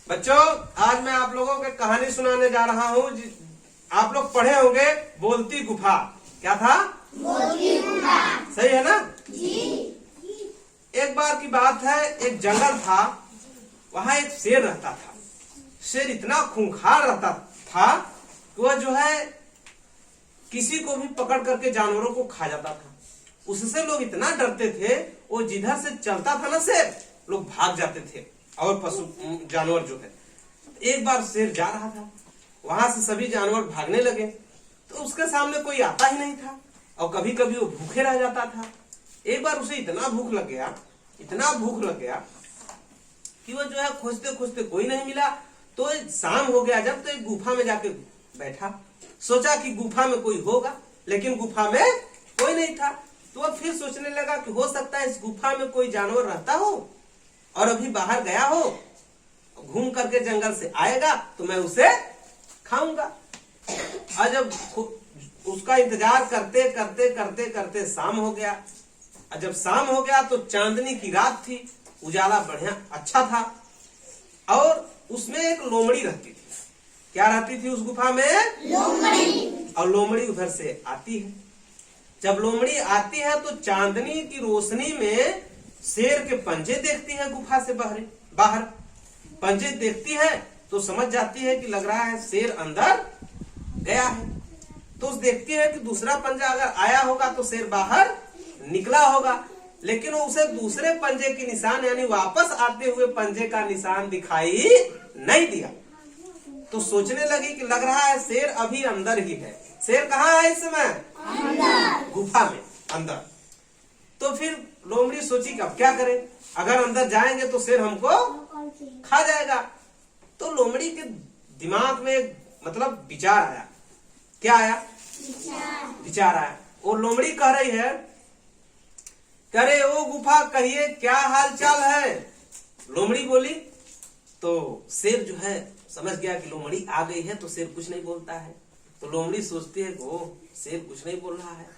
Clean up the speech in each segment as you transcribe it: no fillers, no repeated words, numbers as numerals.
बच्चों, आज मैं आप लोगों को कहानी सुनाने जा रहा हूँ। आप लोग पढ़े होंगे बोलती गुफा। क्या था? बोलती गुफा। सही है ना जी। एक बार की बात है, एक जंगल था, वहाँ एक शेर रहता था। शेर इतना खूंखार रहता था कि वह जो है किसी को भी पकड़ करके जानवरों को खा जाता था। उससे लोग इतना डरते थे, वो जिधर से चलता था ना शेर, लोग भाग जाते थे। और पशु जानवर जो है, एक बार शेर जा रहा था, वहां से सभी जानवर भागने लगे, तो उसके सामने कोई आता ही नहीं था। और कभी कभी वो भूखे रह जाता था। एक बार उसे इतना भूख लग गया कि वो जो है खोजते खोजते कोई नहीं मिला। तो शाम हो गया जब, तो एक गुफा में जाके बैठा। सोचा कि गुफा में कोई होगा, लेकिन गुफा में कोई नहीं था। तो वह फिर सोचने लगा कि हो सकता है इस गुफा में कोई जानवर रहता हो और अभी बाहर गया हो, घूम करके जंगल से आएगा तो मैं उसे खाऊंगा। और जब उसका इंतजार करते करते करते करते शाम हो गया। और जब शाम हो गया तो चांदनी की रात थी, उजाला बढ़िया अच्छा था। और उसमें एक लोमड़ी रहती थी। क्या रहती थी उस गुफा में? लोमड़ी। और लोमड़ी उधर से आती है। जब लोमड़ी आती है तो चांदनी की रोशनी में शेर के पंजे देखती है। गुफा से बाहर पंजे देखती है तो समझ जाती है कि लग रहा है शेर अंदर गया है। तो उस देखती है कि दूसरा पंजा अगर आया होगा तो शेर बाहर निकला होगा, लेकिन वो उसे दूसरे पंजे की निशान यानी वापस आते हुए पंजे का निशान दिखाई नहीं दिया। तो सोचने लगी कि लग रहा है शेर अभी अंदर ही है। शेर कहाँ है इस समय? अंदर। गुफा में अंदर। तो फिर लोमड़ी सोची कि अब क्या करें, अगर अंदर जाएंगे तो शेर हमको खा जाएगा। तो लोमड़ी के दिमाग में मतलब विचार आया। क्या आया? विचार आया। वो लोमड़ी कह रही है, करे ओ गुफा कहिए क्या हाल चाल है। लोमड़ी बोली तो शेर जो है समझ गया कि लोमड़ी आ गई है, तो शेर कुछ नहीं बोलता है। तो लोमड़ी सोचती है ओ शेर कुछ नहीं बोल रहा है।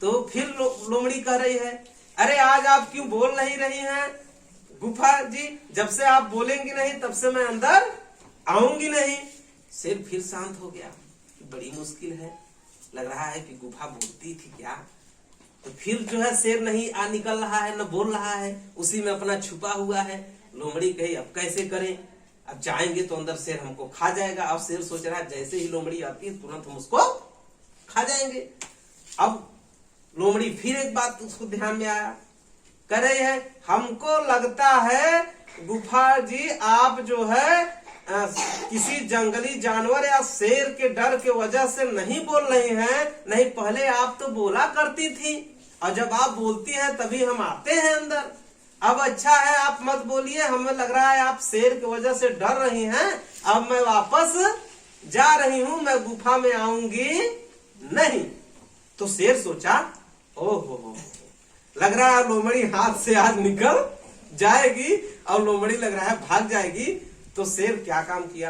तो फिर लोमड़ी कह रही है, अरे आज आप क्यों बोल नहीं रही हैं गुफा जी? जब से आप बोलेंगी नहीं तब से मैं अंदर आऊंगी नहीं। शेर फिर शांत हो गया। बड़ी मुश्किल है, लग रहा है कि गुफा बोलती थी क्या। तो फिर जो है शेर नहीं आ निकल रहा है, न बोल रहा है, उसी में अपना छुपा हुआ है। लोमड़ी कही अब कैसे करें, अब जाएंगे तो अंदर शेर हमको खा जाएगा। अब शेर सोच रहा है जैसे ही लोमड़ी आती है तुरंत हम उसको खा जाएंगे। अब लोमड़ी फिर एक बात उसको ध्यान में आया, कह रही है हमको लगता है गुफा जी आप जो है किसी जंगली जानवर या शेर के डर के वजह से नहीं बोल रही हैं। नहीं, पहले आप तो बोला करती थी और जब आप बोलती हैं तभी हम आते हैं अंदर। अब अच्छा है आप मत बोलिए, हमें लग रहा है आप शेर की वजह से डर रही हैं। अब मैं वापस जा रही हूँ, मैं गुफा में आऊंगी नहीं। तो शेर सोचा ओहो, लग रहा है लोमड़ी हाथ से आज निकल जाएगी और लोमड़ी लग रहा है भाग जाएगी। तो शेर क्या काम किया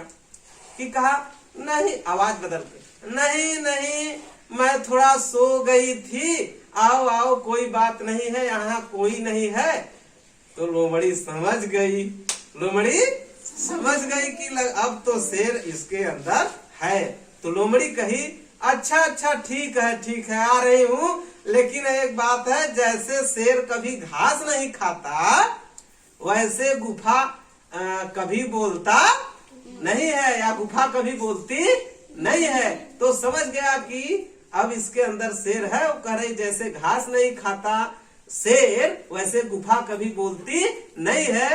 कि कहा नहीं, आवाज बदल के, नहीं नहीं मैं थोड़ा सो गई थी, आओ आओ कोई बात नहीं है, यहाँ कोई नहीं है। तो लोमड़ी समझ गई कि अब तो शेर इसके अंदर है। तो लोमड़ी कही अच्छा ठीक है आ रही हूँ, लेकिन एक बात है, जैसे शेर कभी घास नहीं खाता वैसे गुफा कभी बोलता नहीं है, या गुफा कभी बोलती नहीं है। तो समझ गया कि अब इसके अंदर शेर है। वो कह रही जैसे घास नहीं खाता शेर वैसे गुफा कभी बोलती नहीं है।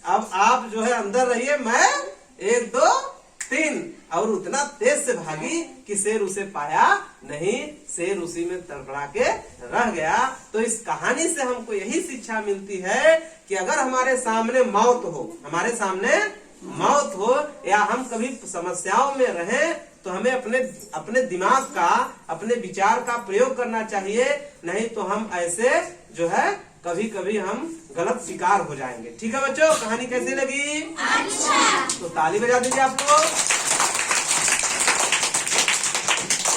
अब आप जो है अंदर रहिए, मैं 1 2 3, और उतना तेज से भागी कि शेर उसे पाया नहीं। शेर उसी में तड़पड़ा के रह गया। तो इस कहानी से हमको यही शिक्षा मिलती है कि अगर हमारे सामने मौत हो या हम कभी समस्याओं में रहें, तो हमें अपने दिमाग का, अपने विचार का प्रयोग करना चाहिए। नहीं तो हम ऐसे जो है कभी कभी हम गलत शिकार हो जाएंगे। ठीक है बच्चों, कहानी कैसी लगी? अच्छा। तो ताली बजा दीजिए आप लोग।